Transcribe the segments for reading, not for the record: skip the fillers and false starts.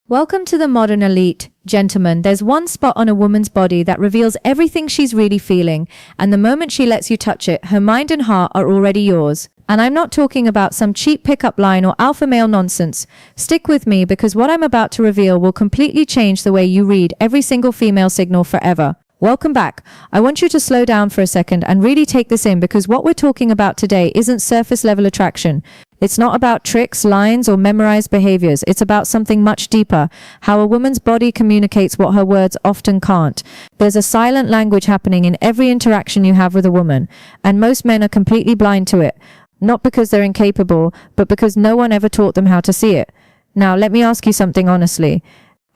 Welcome to the modern elite. Gentlemen, there's one spot on a woman's body that reveals everything she's really feeling, and the moment she lets you touch it, her mind and heart are already yours. And I'm not talking about some cheap pickup line or alpha male nonsense. Stick with me because what I'm about to reveal will completely change the way you read every single female signal forever. Welcome back. I want you to slow down for a second and really take this in because what we're talking about today isn't surface level attraction. It's not about tricks, lines, or memorized behaviors. It's about something much deeper, how a woman's body communicates what her words often can't. There's a silent language happening in every interaction you have with a woman, and most men are completely blind to it. Not because they're incapable, but because no one ever taught them how to see it. Now, let me ask you something honestly.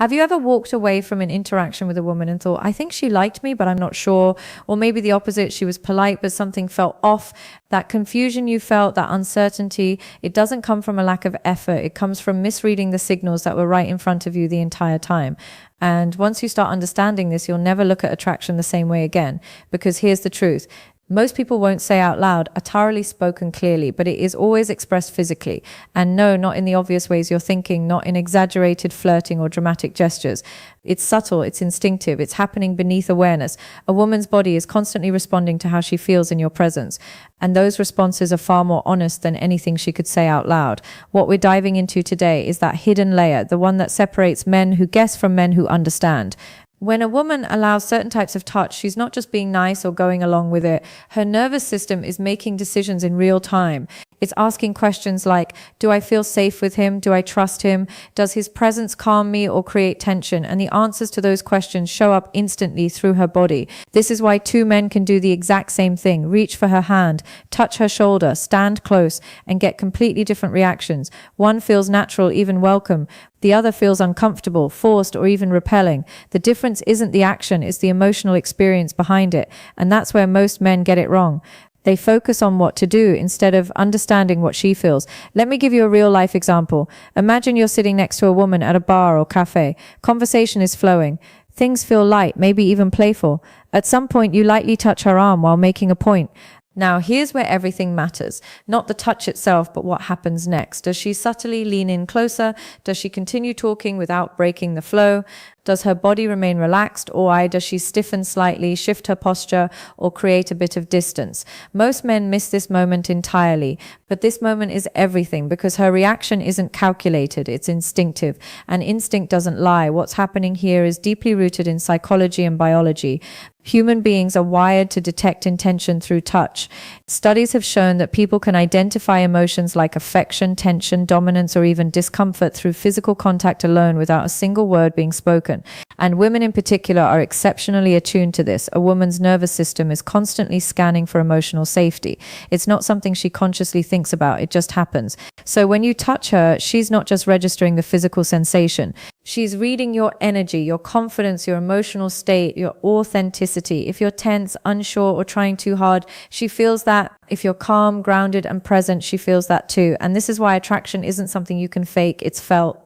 Have you ever walked away from an interaction with a woman and thought, I think she liked me, but I'm not sure? Or maybe the opposite, she was polite, but something felt off. That confusion you felt, that uncertainty, it doesn't come from a lack of effort. It comes from misreading the signals that were right in front of you the entire time. And once you start understanding this, you'll never look at attraction the same way again. Because here's the truth. Most people won't say out loud, thoroughly spoken clearly, but it is always expressed physically. And no, not in the obvious ways you're thinking, not in exaggerated flirting or dramatic gestures. It's subtle, it's instinctive, it's happening beneath awareness. A woman's body is constantly responding to how she feels in your presence. And those responses are far more honest than anything she could say out loud. What we're diving into today is that hidden layer, the one that separates men who guess from men who understand. When a woman allows certain types of touch, she's not just being nice or going along with it. Her nervous system is making decisions in real time. It's asking questions like, do I feel safe with him? Do I trust him? Does his presence calm me or create tension? And the answers to those questions show up instantly through her body. This is why two men can do the exact same thing, reach for her hand, touch her shoulder, stand close, and get completely different reactions. One feels natural, even welcome. The other feels uncomfortable, forced, or even repelling. The difference isn't the action, it's the emotional experience behind it. And that's where most men get it wrong. They focus on what to do instead of understanding what she feels. Let me give you a real life example. Imagine you're sitting next to a woman at a bar or cafe. Conversation is flowing. Things feel light, maybe even playful. At some point, you lightly touch her arm while making a point. Now, here's where everything matters. Not the touch itself, but what happens next. Does she subtly lean in closer? Does she continue talking without breaking the flow? Does her body remain relaxed, or does she stiffen slightly, shift her posture, or create a bit of distance? Most men miss this moment entirely, but this moment is everything because her reaction isn't calculated, it's instinctive. And instinct doesn't lie. What's happening here is deeply rooted in psychology and biology. Human beings are wired to detect intention through touch. Studies have shown that people can identify emotions like affection, tension, dominance, or even discomfort through physical contact alone without a single word being spoken. And women in particular are exceptionally attuned to this. A woman's nervous system is constantly scanning for emotional safety. It's not something she consciously thinks about, it just happens. So when you touch her, she's not just registering the physical sensation. She's reading your energy, your confidence, your emotional state, your authenticity. If you're tense, unsure, or trying too hard, she feels that. If you're calm, grounded, and present, she feels that too. And this is why attraction isn't something you can fake, it's felt.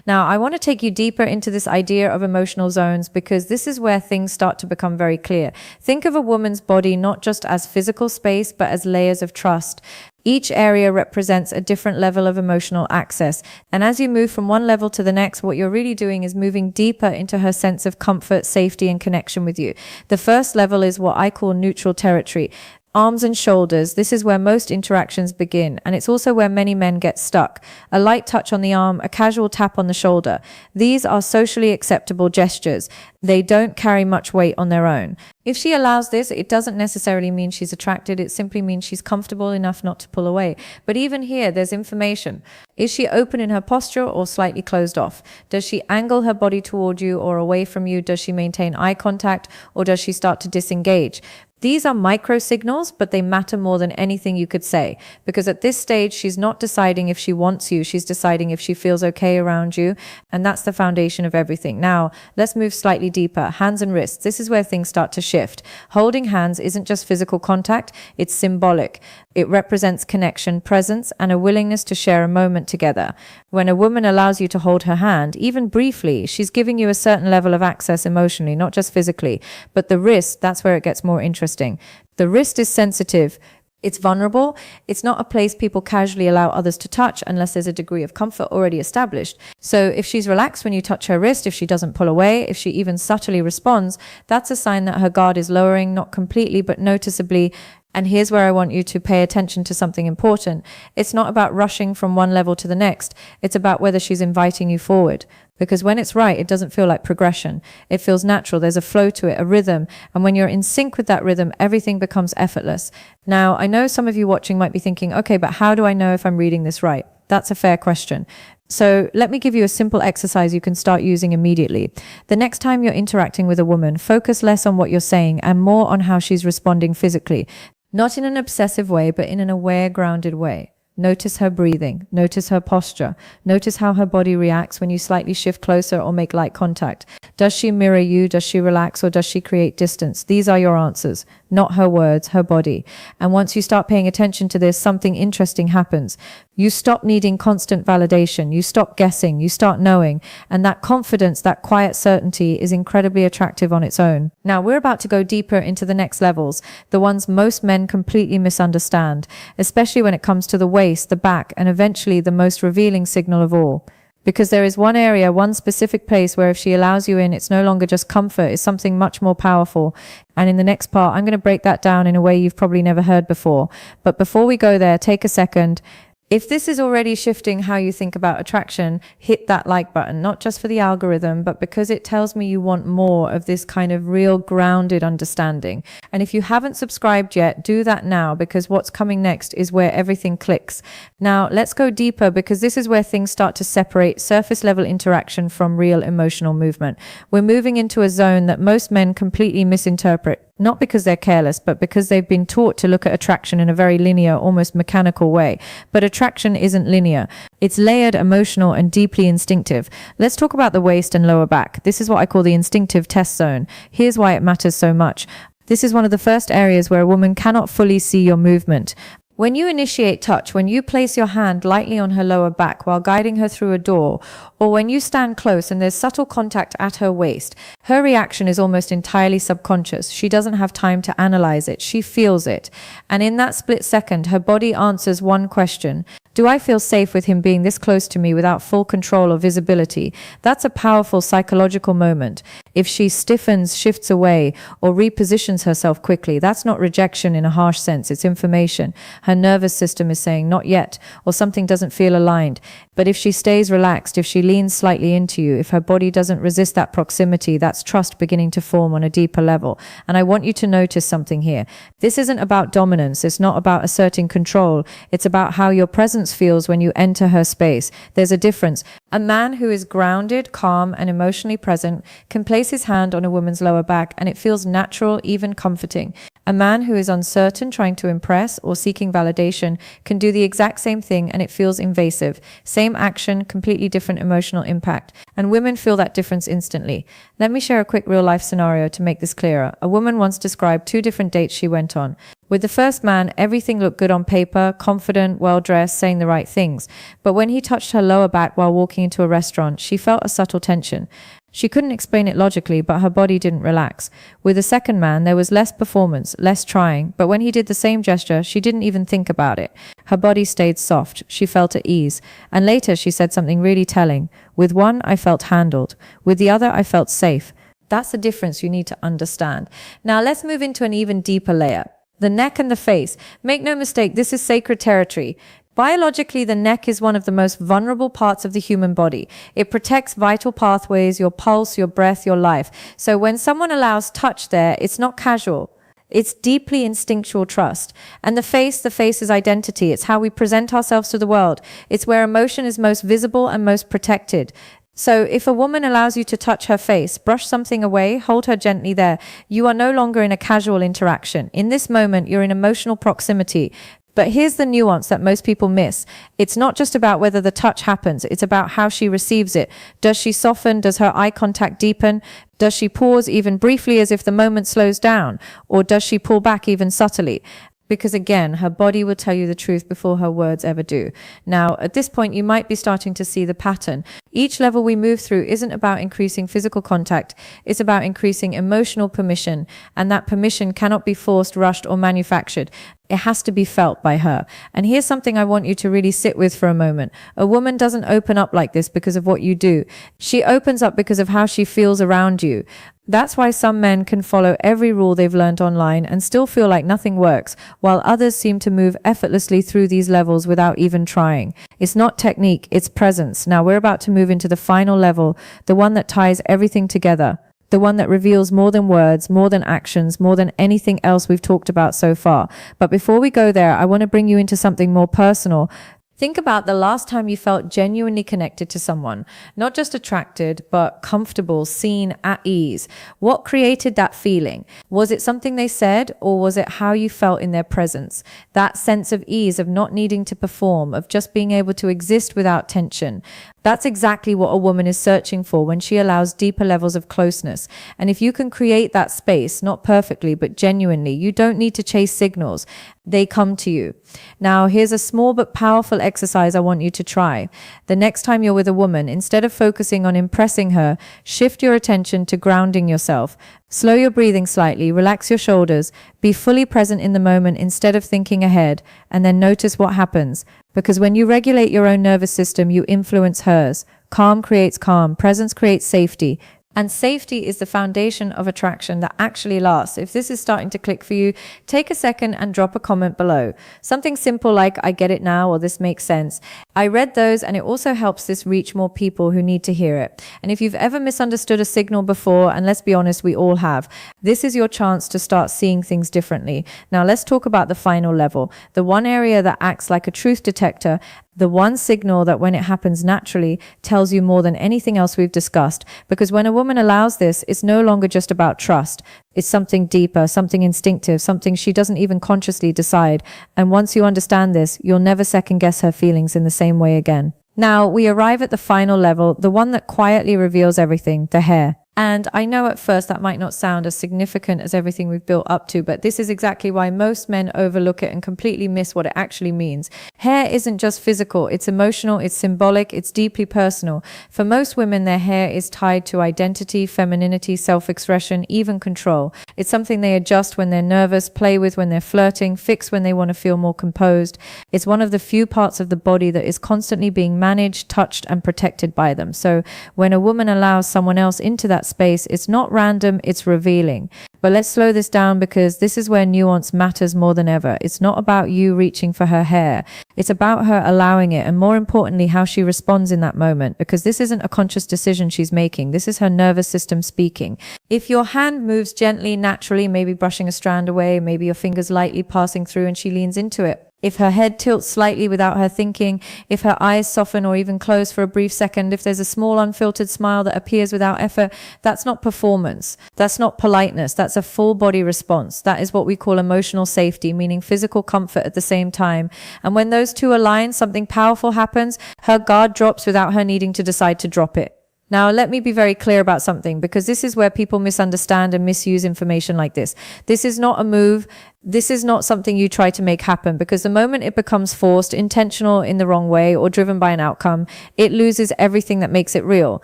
Now, I want to take you deeper into this idea of emotional zones because this is where things start to become very clear. Think of a woman's body not just as physical space, but as layers of trust. Each area represents a different level of emotional access. And as you move from one level to the next, what you're really doing is moving deeper into her sense of comfort, safety, and connection with you. The first level is what I call neutral territory. Arms and shoulders, this is where most interactions begin, and it's also where many men get stuck. A light touch on the arm, a casual tap on the shoulder. These are socially acceptable gestures. They don't carry much weight on their own. If she allows this, it doesn't necessarily mean she's attracted, it simply means she's comfortable enough not to pull away. But even here, there's information. Is she open in her posture or slightly closed off? Does she angle her body toward you or away from you? Does she maintain eye contact or does she start to disengage? These are micro signals, but they matter more than anything you could say. Because at this stage, she's not deciding if she wants you, she's deciding if she feels okay around you. And that's the foundation of everything. Now, let's move slightly deeper. Hands and wrists. This is where things start to shift. Holding hands isn't just physical contact, it's symbolic. It represents connection, presence, and a willingness to share a moment together. When a woman allows you to hold her hand, even briefly, she's giving you a certain level of access emotionally, not just physically. But the wrist, that's where it gets more interesting. The wrist is sensitive. It's vulnerable. It's not a place people casually allow others to touch unless there's a degree of comfort already established. So if she's relaxed when you touch her wrist, if she doesn't pull away, if she even subtly responds, that's a sign that her guard is lowering, not completely, but noticeably. And here's where I want you to pay attention to something important. It's not about rushing from one level to the next. It's about whether she's inviting you forward. Because when it's right, it doesn't feel like progression. It feels natural. There's a flow to it, a rhythm. And when you're in sync with that rhythm, everything becomes effortless. Now, I know some of you watching might be thinking, okay, but how do I know if I'm reading this right? That's a fair question. So let me give you a simple exercise you can start using immediately. The next time you're interacting with a woman, focus less on what you're saying and more on how she's responding physically. Not in an obsessive way, but in an aware, grounded way. Notice her breathing. Notice her posture. Notice how her body reacts when you slightly shift closer or make light contact. Does she mirror you? Does she relax, or does she create distance? These are your answers, not her words, her body. And once you start paying attention to this, something interesting happens. You stop needing constant validation. You stop guessing. You start knowing. And that confidence, that quiet certainty is incredibly attractive on its own. Now, we're about to go deeper into the next levels, the ones most men completely misunderstand, especially when it comes to the waist, the back, and eventually the most revealing signal of all. Because there is one area, one specific place where if she allows you in, it's no longer just comfort, it's something much more powerful. And in the next part, I'm going to break that down in a way you've probably never heard before. But before we go there, take a second. If this is already shifting how you think about attraction, hit that like button, not just for the algorithm, but because it tells me you want more of this kind of real grounded understanding. And if you haven't subscribed yet, do that now, because what's coming next is where everything clicks. Now, let's go deeper, because this is where things start to separate surface level interaction from real emotional movement. We're moving into a zone that most men completely misinterpret. Not because they're careless, but because they've been taught to look at attraction in a very linear, almost mechanical way. But attraction isn't linear. It's layered, emotional, and deeply instinctive. Let's talk about the waist and lower back. This is what I call the instinctive test zone. Here's why it matters so much. This is one of the first areas where a woman cannot fully see your movement. When you initiate touch, when you place your hand lightly on her lower back while guiding her through a door, or when you stand close and there's subtle contact at her waist, her reaction is almost entirely subconscious. She doesn't have time to analyze it. She feels it. And in that split second, her body answers one question. Do I feel safe with him being this close to me without full control or visibility? That's a powerful psychological moment. If she stiffens, shifts away, or repositions herself quickly, that's not rejection in a harsh sense, it's information. Her nervous system is saying, not yet, or something doesn't feel aligned. But if she stays relaxed, if she leans slightly into you, if her body doesn't resist that proximity, that's trust beginning to form on a deeper level. And I want you to notice something here. This isn't about dominance. It's not about asserting control. It's about how your presence feels when you enter her space. There's a difference. A man who is grounded, calm, and emotionally present can place his hand on a woman's lower back and it feels natural, even comforting. A man who is uncertain, trying to impress, or seeking validation can do the exact same thing and it feels invasive. Same action, completely different emotional impact. And women feel that difference instantly. Let me share a quick real-life scenario to make this clearer. A woman once described 2 different dates she went on. With the first man, everything looked good on paper, confident, well-dressed, saying the right things. But when he touched her lower back while walking into a restaurant, she felt a subtle tension. She couldn't explain it logically, but her body didn't relax. With the second man, there was less performance, less trying, but when he did the same gesture, she didn't even think about it. Her body stayed soft. She felt at ease. And later, she said something really telling. With one, I felt handled. With the other, I felt safe. That's the difference you need to understand. Now, let's move into an even deeper layer. The neck and the face. Make no mistake, this is sacred territory. Biologically, the neck is one of the most vulnerable parts of the human body. It protects vital pathways, your pulse, your breath, your life. So when someone allows touch there, it's not casual. It's deeply instinctual trust. And the face is identity. It's how we present ourselves to the world. It's where emotion is most visible and most protected. So if a woman allows you to touch her face, brush something away, hold her gently there, you are no longer in a casual interaction. In this moment, you're in emotional proximity. But here's the nuance that most people miss. It's not just about whether the touch happens. It's about how she receives it. Does she soften? Does her eye contact deepen? Does she pause even briefly as if the moment slows down? Or does she pull back even subtly? Because again, her body will tell you the truth before her words ever do. Now, at this point, you might be starting to see the pattern. Each level we move through isn't about increasing physical contact. It's about increasing emotional permission. And that permission cannot be forced, rushed, or manufactured. It has to be felt by her. And here's something I want you to really sit with for a moment. A woman doesn't open up like this because of what you do. She opens up because of how she feels around you. That's why some men can follow every rule they've learned online and still feel like nothing works, while others seem to move effortlessly through these levels without even trying. It's not technique, it's presence. Now we're about to move into the final level, the one that ties everything together. The one that reveals more than words, more than actions, more than anything else we've talked about so far. But before we go there, I want to bring you into something more personal. Think about the last time you felt genuinely connected to someone, not just attracted, but comfortable, seen, at ease. What created that feeling? Was it something they said, or was it how you felt in their presence? That sense of ease, of not needing to perform, of just being able to exist without tension. That's exactly what a woman is searching for when she allows deeper levels of closeness. And if you can create that space, not perfectly, but genuinely, you don't need to chase signals. They come to you. Now, here's a small but powerful exercise I want you to try. The next time you're with a woman, instead of focusing on impressing her, shift your attention to grounding yourself. Slow your breathing slightly, relax your shoulders, be fully present in the moment instead of thinking ahead, and then notice what happens. Because when you regulate your own nervous system, you influence hers. Calm creates calm, presence creates safety. And safety is the foundation of attraction that actually lasts. If this is starting to click for you, take a second and drop a comment below. Something simple like, I get it now, or this makes sense. I read those, and it also helps this reach more people who need to hear it. And if you've ever misunderstood a signal before, and let's be honest, we all have, this is your chance to start seeing things differently. Now let's talk about the final level, the one area that acts like a truth detector, the one signal that when it happens naturally tells you more than anything else we've discussed. Because when a woman allows this, it's no longer just about trust. It's something deeper, something instinctive, something she doesn't even consciously decide. And once you understand this, you'll never second guess her feelings in the same way again. Now we arrive at the final level, the one that quietly reveals everything, the hair. And I know at first that might not sound as significant as everything we've built up to, but this is exactly why most men overlook it and completely miss what it actually means. Hair isn't just physical, it's emotional, it's symbolic, it's deeply personal. For most women, their hair is tied to identity, femininity, self-expression, even control. It's something they adjust when they're nervous, play with when they're flirting, fix when they want to feel more composed. It's one of the few parts of the body that is constantly being managed, touched, and protected by them. So when a woman allows someone else into that space, it's not random, it's revealing. But let's slow this down, because this is where nuance matters more than ever. It's not about you reaching for her hair. It's about her allowing it, and more importantly, how she responds in that moment, because this isn't a conscious decision she's making. This is her nervous system speaking. If your hand moves gently, naturally, maybe brushing a strand away, maybe your fingers lightly passing through and she leans into it. If her head tilts slightly without her thinking, if her eyes soften or even close for a brief second, if there's a small unfiltered smile that appears without effort, that's not performance. That's not politeness. That's a full body response. That is what we call emotional safety, meaning physical comfort at the same time. And when those two align, something powerful happens. Her guard drops without her needing to decide to drop it. Now, let me be very clear about something, because this is where people misunderstand and misuse information like this. This is not a move. This is not something you try to make happen, because the moment it becomes forced, intentional in the wrong way, or driven by an outcome, it loses everything that makes it real.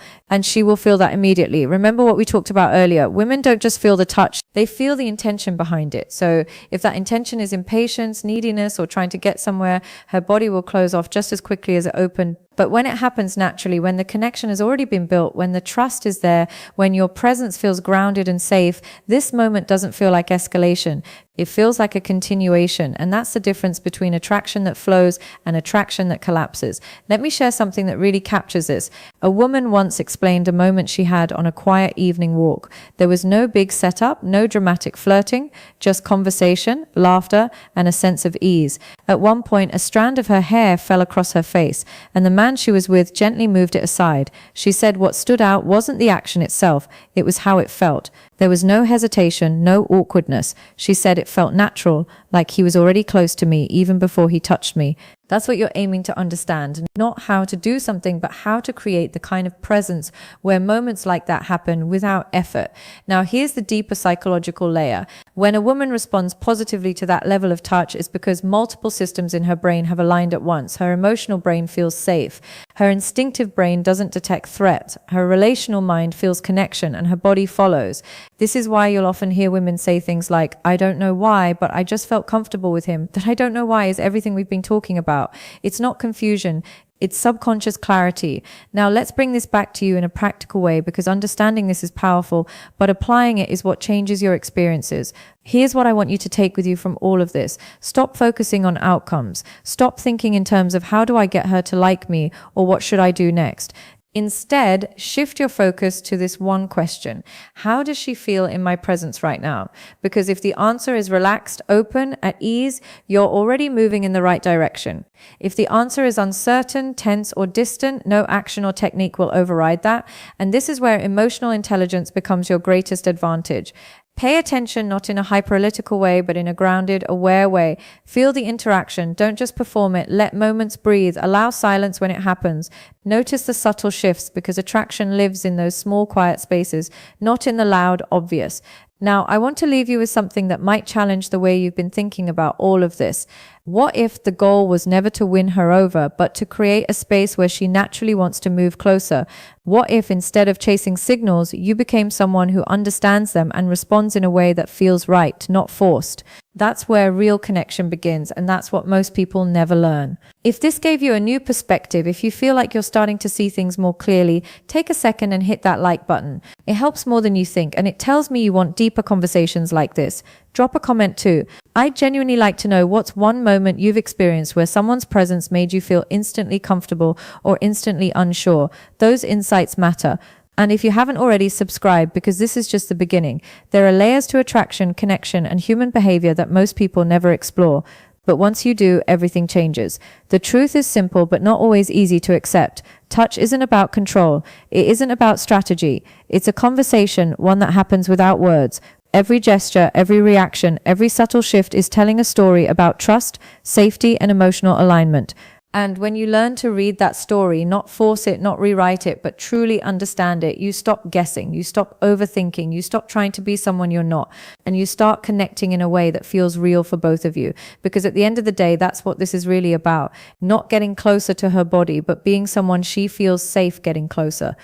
And she will feel that immediately. Remember what we talked about earlier. Women don't just feel the touch, they feel the intention behind it. So if that intention is impatience, neediness, or trying to get somewhere, her body will close off just as quickly as it opened. But when it happens naturally, when the connection has already been built, when the trust is there, when your presence feels grounded and safe, this moment doesn't feel like escalation. It feels like a continuation, and that's the difference between attraction that flows and attraction that collapses. Let me share something that really captures this. A woman once explained a moment she had on a quiet evening walk. There was no big setup, no dramatic flirting, just conversation, laughter, and a sense of ease. At one point, a strand of her hair fell across her face, and the man she was with gently moved it aside. She said what stood out wasn't the action itself, it was how it felt. There was no hesitation, no awkwardness. She said it felt natural, like he was already close to me even before he touched me. That's what you're aiming to understand, not how to do something, but how to create the kind of presence where moments like that happen without effort. Now, here's the deeper psychological layer. When a woman responds positively to that level of touch, it's because multiple systems in her brain have aligned at once. Her emotional brain feels safe. Her instinctive brain doesn't detect threat. Her relational mind feels connection, and her body follows. This is why you'll often hear women say things like, I don't know why, but I just felt comfortable with him. That I don't know why is everything we've been talking about. It's not confusion. It's subconscious clarity. Now let's bring this back to you in a practical way, because understanding this is powerful, but applying it is what changes your experiences. Here's what I want you to take with you from all of this. Stop focusing on outcomes. Stop thinking in terms of how do I get her to like me, or what should I do next? Instead, shift your focus to this one question. How does she feel in my presence right now? Because if the answer is relaxed, open, at ease, you're already moving in the right direction. If the answer is uncertain, tense, or distant, no action or technique will override that. And this is where emotional intelligence becomes your greatest advantage. Pay attention, not in a hyperanalytical way, but in a grounded, aware way. Feel the interaction. Don't just perform it. Let moments breathe. Allow silence when it happens. Notice the subtle shifts, because attraction lives in those small, quiet spaces, not in the loud, obvious. Now, I want to leave you with something that might challenge the way you've been thinking about all of this. What if the goal was never to win her over, but to create a space where she naturally wants to move closer? What if instead of chasing signals, you became someone who understands them and responds in a way that feels right, not forced? That's where real connection begins, and that's what most people never learn. If this gave you a new perspective, if you feel like you're starting to see things more clearly, take a second and hit that like button. It helps more than you think, and it tells me you want deeper conversations like this. Drop a comment too. I'd genuinely like to know what's one moment you've experienced where someone's presence made you feel instantly comfortable or instantly unsure. Those insights matter. And if you haven't already, subscribe, because this is just the beginning. There are layers to attraction, connection, and human behavior that most people never explore. But once you do, everything changes. The truth is simple, but not always easy to accept. Touch isn't about control. It isn't about strategy. It's a conversation, one that happens without words. Every gesture, every reaction, every subtle shift is telling a story about trust, safety, and emotional alignment. And when you learn to read that story, not force it, not rewrite it, but truly understand it, you stop guessing, you stop overthinking, you stop trying to be someone you're not, and you start connecting in a way that feels real for both of you. Because at the end of the day, that's what this is really about. Not getting closer to her body, but being someone she feels safe getting closer.